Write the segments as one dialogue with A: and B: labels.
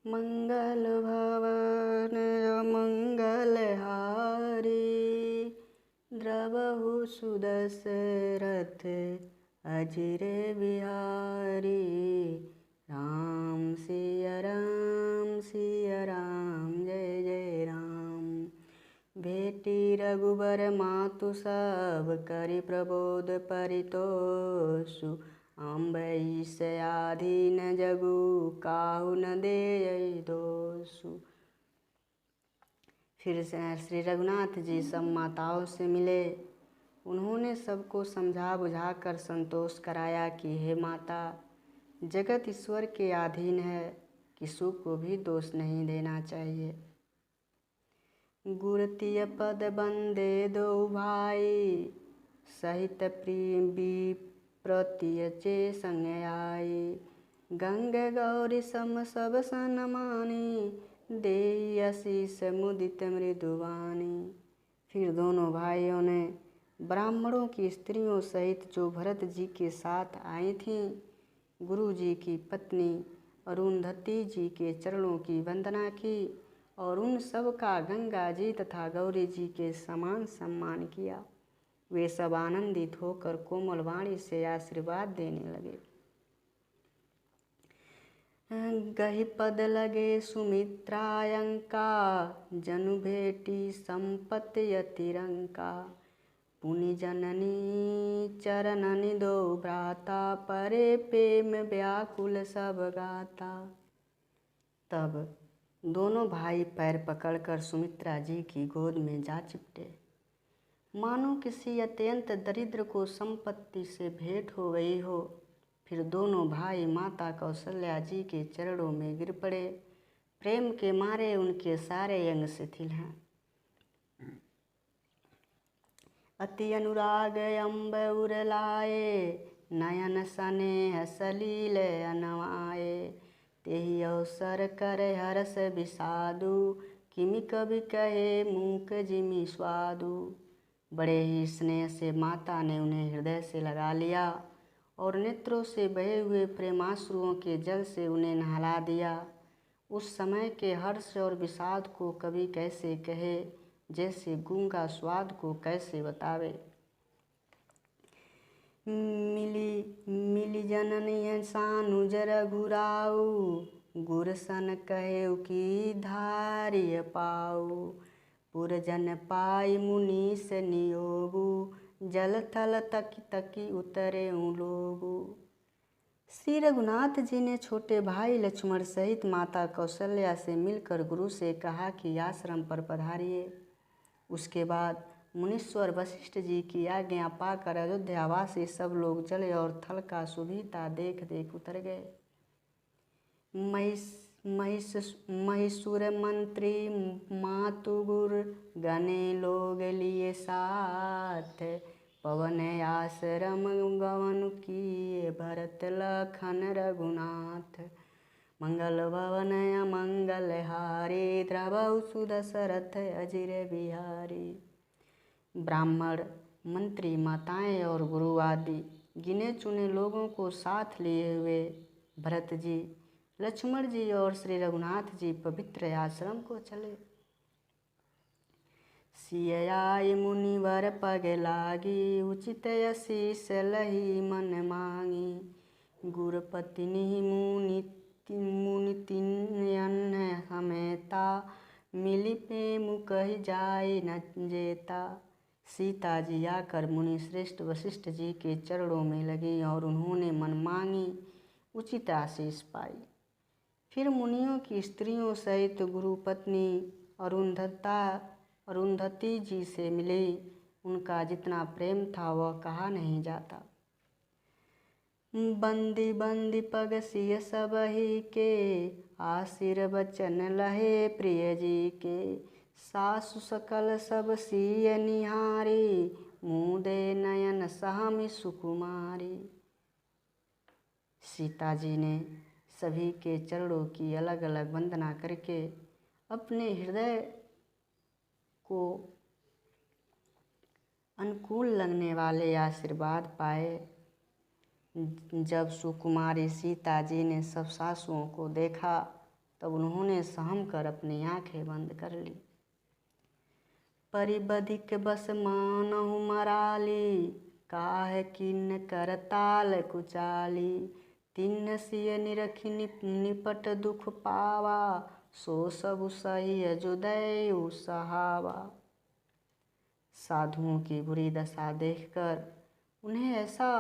A: मंगल भवन मंगल हारी, द्रवहु सुदशरथ अजिर बिहारी। राम सिया राम जय जय राम। भेटी रघुबर मातु सब, करि प्रबोध परितोषु। अम्बरीशयाधीन जगु, काहू न देय दोषु। फिर श्री रघुनाथ जी सब माताओं से मिले। उन्होंने सबको समझा बुझा कर संतोष कराया कि हे माता, जगत ईश्वर के अधीन है, किसी को भी दोष नहीं देना चाहिए। गुरतीय पद बंदे दो भाई, सहित प्रतिय चे संग आई। गंग गौरी सम सब सनमानी, देई आशीष मुदित मृदुवानी। फिर दोनों भाइयों ने ब्राह्मणों की स्त्रियों सहित जो भरत जी के साथ आई थीं, गुरु जी की पत्नी अरुंधति जी के चरणों की वंदना की और उन सब का गंगा जी तथा गौरी जी के समान सम्मान किया। वे सब आनंदित होकर कोमल वाणी से आशीर्वाद देने लगे। गहि पद लगे सुमित्रायंका, जनु भेटी संपत्ति अतिरंका। पुनि जननी चरणनि दो भ्राता, परे प्रेम व्याकुल सब गाता। तब दोनों भाई पैर पकड़कर सुमित्रा जी की गोद में जा चिपटे, मानो किसी अत्यंत दरिद्र को संपत्ति से भेंट हो गई हो। फिर दोनों भाई माता कौशल्या जी के चरणों में गिर पड़े। प्रेम के मारे उनके सारे अंग शिथिल हैं। अति अनुराग अम्ब उरलाए, नयन स्नेह सलील अनवाए। तेहि अवसर कर हरस विषादु, किमि कवि कहे मूक जिमि स्वादु। बड़े ही स्नेह से माता ने उन्हें हृदय से लगा लिया और नेत्रों से बहे हुए प्रेमाश्रुओं के जल से उन्हें नहला दिया। उस समय के हर्ष और विषाद को कवि कैसे कहे, जैसे गूंगा स्वाद को कैसे बतावे। मिली जननी सानुज रघुराऊ, गुरसन कहे की धारिय पाऊ। पुरजन पाई मुनीस नियोगु, जल थल तकी तकी उतरे लोगु। श्री रघुनाथ जी ने छोटे भाई लक्ष्मण सहित माता कौशल्या से मिलकर गुरु से कहा कि आश्रम पर पधारिए। उसके बाद मुनीश्वर वशिष्ठ जी की आज्ञा पाकर अयोध्यावासी सब लोग जल और थल का सुविधा देख देख उतर गए। महिषुर मंत्री मातुगुर, गणे लोग लिए साथ। पवन आश्रम गवन किए, भरत लखन रघुनाथ। मंगल भवन अमंगल हारी, द्रवहु सुदशरथ अजिर बिहारी। ब्राह्मण, मंत्री, माताएं और गुरु आदि गिने चुने लोगों को साथ लिए हुए भरत जी, लक्ष्मण जी और श्री रघुनाथ जी पवित्र आश्रम को चले। सियाई मुनिवर पग लागी, उचित आशीष लही मन मांगी। गुरुपति मुनि तिन समेता, मिली प्रेम कही जाय न जेता। सीता जी आकर मुनि श्रेष्ठ वशिष्ठ जी के चरणों में लगी और उन्होंने मन मांगी उचित आशीष पाई। फिर मुनियों की स्त्रियों सहित गुरु पत्नी अरुंधति जी से मिली। उनका जितना प्रेम था वह कहा नहीं जाता। बंदी बंदी पग सिय सबहि के, आशीर्वचन लहे प्रिय जी के। सासु सकल सब सिय निहारी, मुदे नयन सहमि सुकुमारी। सीता जी ने सभी के चरणों की अलग अलग वंदना करके अपने हृदय को अनुकूल लगने वाले आशीर्वाद पाए। जब सुकुमारी सीता जी ने सब सासुओं को देखा तब उन्होंने सहम कर अपनी आंखें बंद कर ली। परिबधिक बस मानहु मराली, काहे किन्न करताल कुचाली। तिन्न सिय निरखि निपट दुख पावा, सो सब सही जो दयु सहावा। साधुओं की बुरी दशा देखकर उन्हें ऐसा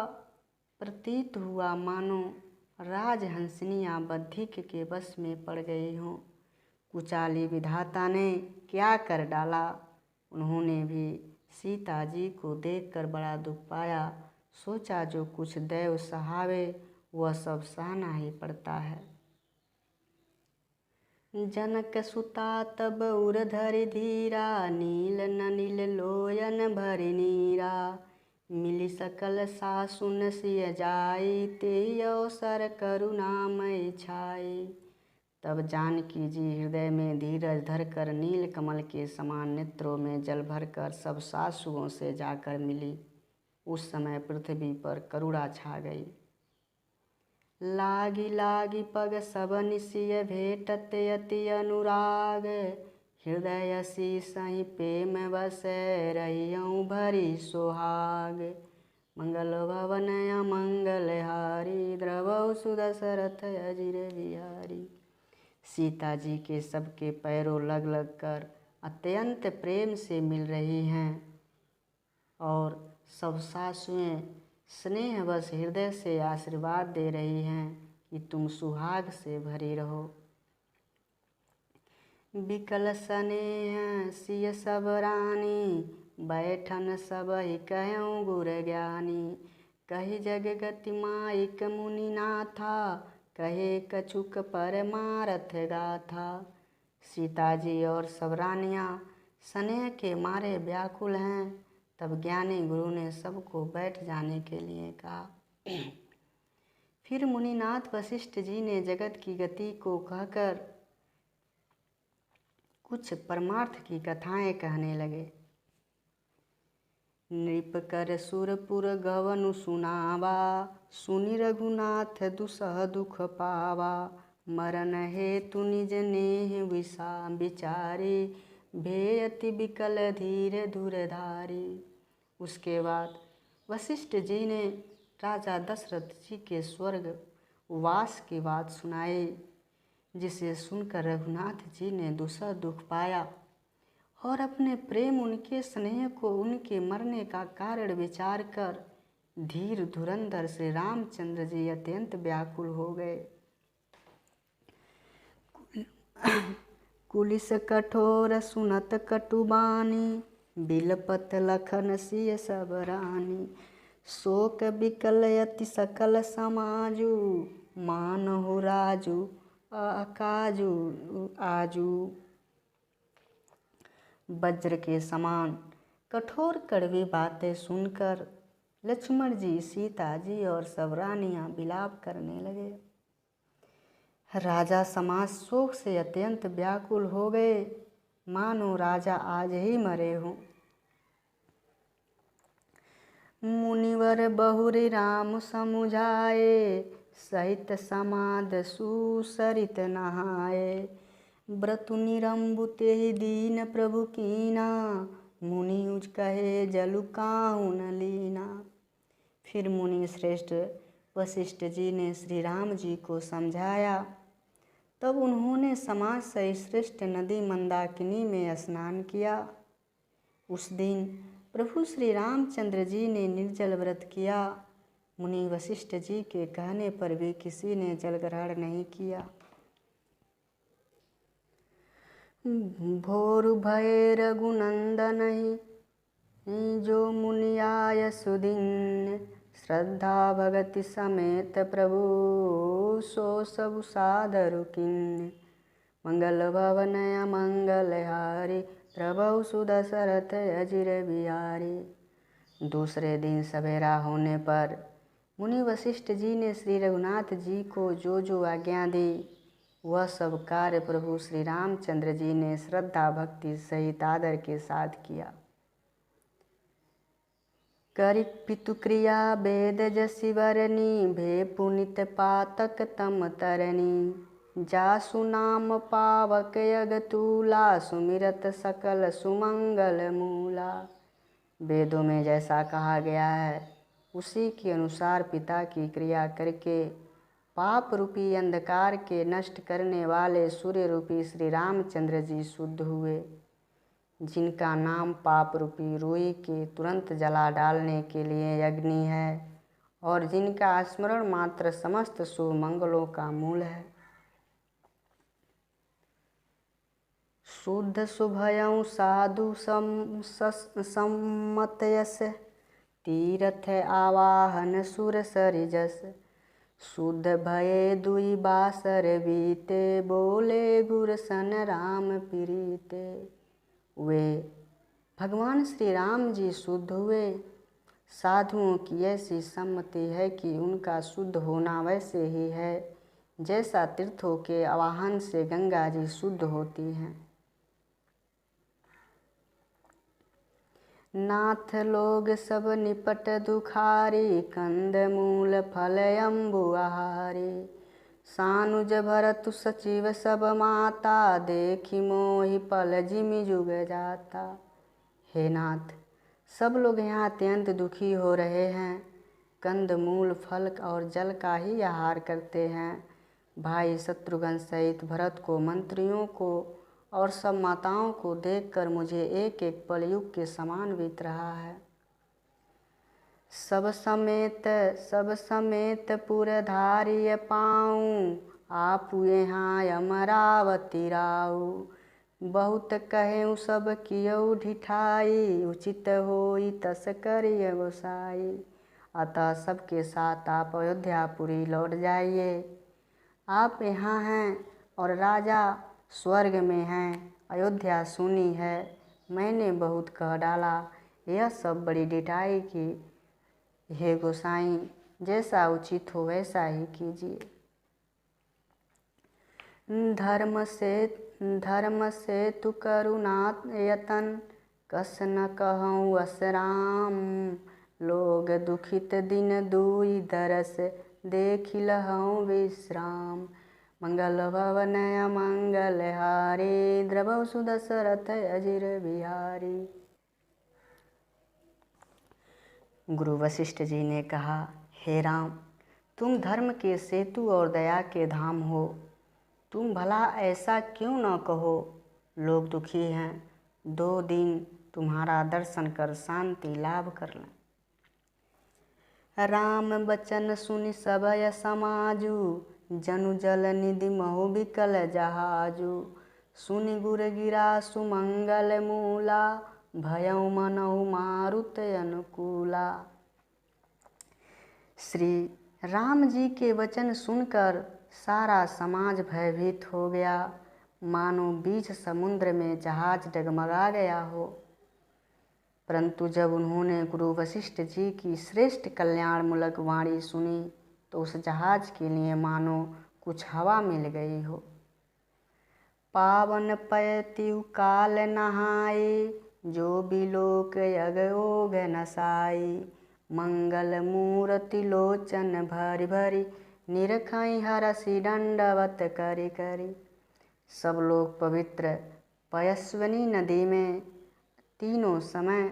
A: प्रतीत हुआ मानो राजहंसिनियाँ बधिक के बस में पड़ गई हों। कुचाली विधाता ने क्या कर डाला। उन्होंने भी सीता जी को देखकर बड़ा दुख पाया। सोचा जो कुछ दैव सहावे वह सब सहना ही पड़ता है। जनक सुता तब उर धरि धीरा, नील ननील लोयन भरि नीरा। मिली सकल सासुन सिय जाई, ते अवसर करुणामय छाई। तब जानकी जी हृदय में धीरज धरकर नील कमल के समान नेत्रों में जल भरकर सब सासुओं से जाकर मिली। उस समय पृथ्वी पर करुणा छा गई। लागी लागी पग सब निसिय भेटत अति अनुराग, हृदय सही प्रेम बसै रहियऊँ भरी सोहाग। मंगल भवन अमंगल हारी, द्रवहु सुदशरथ अजिर बिहारी। सीता जी के सबके पैरों लग लग कर अत्यंत प्रेम से मिल रही हैं और सब सासुएं स्नेहवश हृदय से आशीर्वाद दे रही हैं कि तुम सुहाग से भरी रहो। बिकल स्नेह सिय सब रानी, बैठन सब ही कहऊँ गुर ज्ञानी। कही जग गति माइक मुनि नाथा, कहे कछुक परमारथ गाथा। सीता जी और सब रानियाँ स्नेह के मारे व्याकुल हैं। तब ज्ञानी गुरु ने सबको बैठ जाने के लिए कहा। फिर मुनिनाथ वशिष्ठ जी ने जगत की गति को कहकर कुछ परमार्थ की कथाएं कहने लगे। नृप कर सुरपुर गवनु सुनावा, सुनि रघुनाथ दुसह दुख पावा। मरण हेतु निज नेह विचारी, भेयति बिकल धीर धुरधारी। उसके बाद वशिष्ठ जी ने राजा दशरथ जी के स्वर्ग वास की बात सुनाई, जिसे सुनकर रघुनाथ जी ने दुसह दुख पाया और अपने प्रेम उनके स्नेह को उनके मरने का कारण विचार कर धीर धुरंधर श्री रामचंद्र जी अत्यंत व्याकुल हो गए। कुलिस कठोर सुनत कटुबानी, बिलपत लखन सिय सब रानी। शोक बिकल अति सकल समाजू, मानहु राजू अकाजू आजू। वज्र के समान कठोर कड़वी बातें सुनकर लक्ष्मण जी, सीता जी और सब रानियां विलाप करने लगे। राजा समाज शोक से अत्यंत व्याकुल हो गए, मानो राजा आज ही मरे हों। मुनिवर बहुरी राम समुझाए, सहित समाद सुसरित नहाए। व्रतु निरंबु तेहि दीन प्रभु कीना, मुनि उज कहे जलु काहू न लीना। फिर मुनि श्रेष्ठ वशिष्ठ जी ने श्री राम जी को समझाया। तब उन्होंने समाज से श्रेष्ठ नदी मंदाकिनी में स्नान किया। उस दिन प्रभु श्री रामचंद्र जी ने निर्जल व्रत किया। मुनि वशिष्ठ जी के कहने पर भी किसी ने जल ग्रहण नहीं किया। भोरु भय रघुनंदन जो मुनि आय सुदिन, श्रद्धा भगति समेत प्रभु सो सब सादरु किन। मंगल भवन अमंगल हारी, प्रभु सुदशरथ अजिर बिहारी। दूसरे दिन सवेरा होने पर मुनि वशिष्ठ जी ने श्री रघुनाथ जी को जो जो आज्ञा दी वह सब कार्य प्रभु श्री रामचंद्र जी ने श्रद्धा भक्ति सहित आदर के साथ किया। करि पितु क्रिया वेद जसि वरनी, भे पुनित पातक तम तरनी। जासु नाम पावक यगतूला, सुमिरत सकल सुमंगल मूला। वेदों में जैसा कहा गया है उसी के अनुसार पिता की क्रिया करके पाप रूपी अंधकार के नष्ट करने वाले सूर्य रूपी श्री रामचंद्र जी शुद्ध हुए, जिनका नाम पाप रूपी रुई के तुरंत जला डालने के लिए अग्नि है और जिनका स्मरण मात्र समस्त शुभ मंगलों का मूल है। शुद्ध शुभयं साधु सम्मतयस, तीर्थ आवाहन सुर सरिजस। शुद्ध भये दुई बासर बीते, बोले गुरसन राम प्रीते। वे भगवान श्री राम जी शुद्ध हुए। साधुओं की ऐसी सम्मति है कि उनका शुद्ध होना वैसे ही है जैसा तीर्थों के आवाहन से गंगा जी शुद्ध होती हैं। नाथ लोग सब निपट दुखारी, कंद मूल फल अम्बु आहारी। सानुज भरतु सचिव सब माता, देखी मोहि पल जिमि जुग जाता। हे नाथ, सब लोग यहाँ अत्यंत दुखी हो रहे हैं, कंद मूल फल और जल का ही आहार करते हैं। भाई शत्रुघ्न सहित भरत को, मंत्रियों को और सब माताओं को देखकर मुझे एक एक पल युग के समान बीत रहा है। सब समेत पुरधारिय पाऊँ, आप यहाँ अमरावती राऊ। बहुत कहें सब कियो ढिठाई, उचित होई तस करिय गोसाई। अतः सबके साथ आप अयोध्यापुरी लौट जाइए। आप यहाँ हैं और राजा स्वर्ग में हैं, अयोध्या सुनी है, मैंने बहुत कह डाला, यह सब बड़ी ढिठाई की। हे गोसाई, जैसा उचित हो वैसा ही कीजिए। धर्म से तु करुणा यतन, कस न कहूँ असराम। लोग दुखित दिन दुई दरस, देखि लहऊँ विश्राम। मंगल भवन अमंगल हारी, द्रवहु सुदशरथ अजिर बिहारी। गुरु वशिष्ठ जी ने कहा, हे राम, तुम धर्म के सेतु और दया के धाम हो। तुम भला ऐसा क्यों न कहो, लोग दुखी हैं, 2 दिन तुम्हारा दर्शन कर शांति लाभ कर लें। राम बचन सुनि सबय समाजू, जनु जल निधि महु बिकल जहाजू। सुनि गुर गिरा सुमंगल मूला, भयउ मनहु मारुत अनुकूला। श्री राम जी के वचन सुनकर सारा समाज भयभीत हो गया, मानो बीच समुद्र में जहाज डगमगा गया हो। परंतु जब उन्होंने गुरु वशिष्ठ जी की श्रेष्ठ कल्याणमूलक वाणी सुनी तो उस जहाज के लिए मानो कुछ हवा मिल गई हो। पावन पयतिउ काल नहाई, जो बिलोक यग ओग नसाई। मंगल मूर्ति लोचन भरि भरि, निरखई हरसि दंडवत करि करि। सब लोग पवित्र पयस्विनी नदी में तीनों समय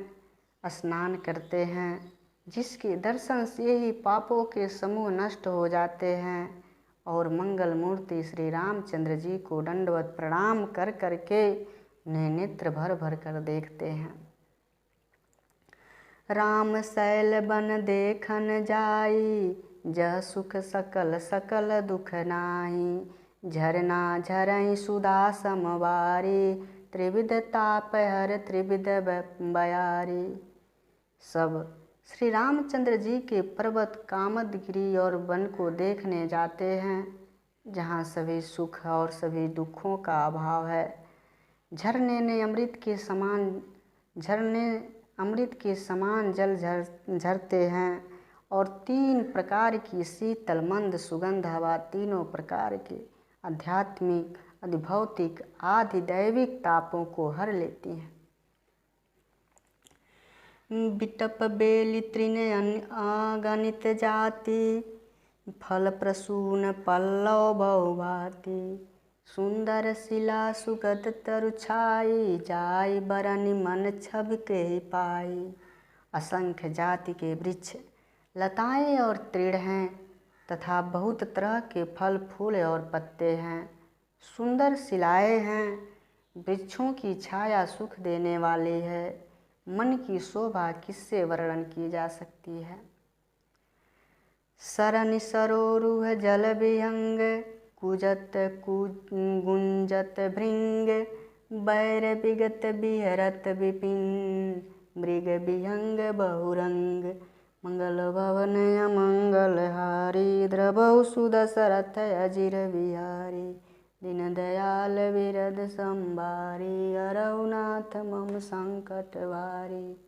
A: स्नान करते हैं, जिसके दर्शन से ही पापों के समूह नष्ट हो जाते हैं और मंगल मूर्ति श्री रामचंद्र जी को दंडवत प्रणाम कर करके उन्हें नेत्र भर भर कर देखते हैं। राम शैल बन देखन जाई, जह सुख सकल सकल दुख नाही। झरना झरई सुधा समवारी, त्रिविध ताप हर त्रिविध बयारी। सब श्री रामचंद्र जी के पर्वत कामदगिरी और वन को देखने जाते हैं, जहाँ सभी सुख और सभी दुखों का अभाव है। झरने अमृत के समान जल झरते हैं और 3 प्रकार की शीतल मंद सुगंध हवा तीनों प्रकार के आध्यात्मिक, अधिभौतिक, आदि दैविक तापों को हर लेती हैं। बिटप बेली तृण अगणित जाति, फल प्रसून पल्लव बहुभाति सुंदर शिला सुगत तरु छाई जाय बरन मन छब के पाई। असंख्य जाति के वृक्ष, लताएं और तृण हैं तथा बहुत तरह के फल फूल और पत्ते हैं। सुंदर शिलाएं हैं, वृक्षों की छाया सुख देने वाली है। मन की शोभा किससे वर्णन की जा सकती है। सरनि सरोरुह जल विहंग कुजत गुंजत भृंग बैर विगत बिहरत विपिन मृग विहंग बहुरंग मंगल भवन अमंगल हारी द्रवहु सुदशरथ अजिर बिहारी दीन दयाल विरद संबारी हरहु नाथ मम संकट भारी।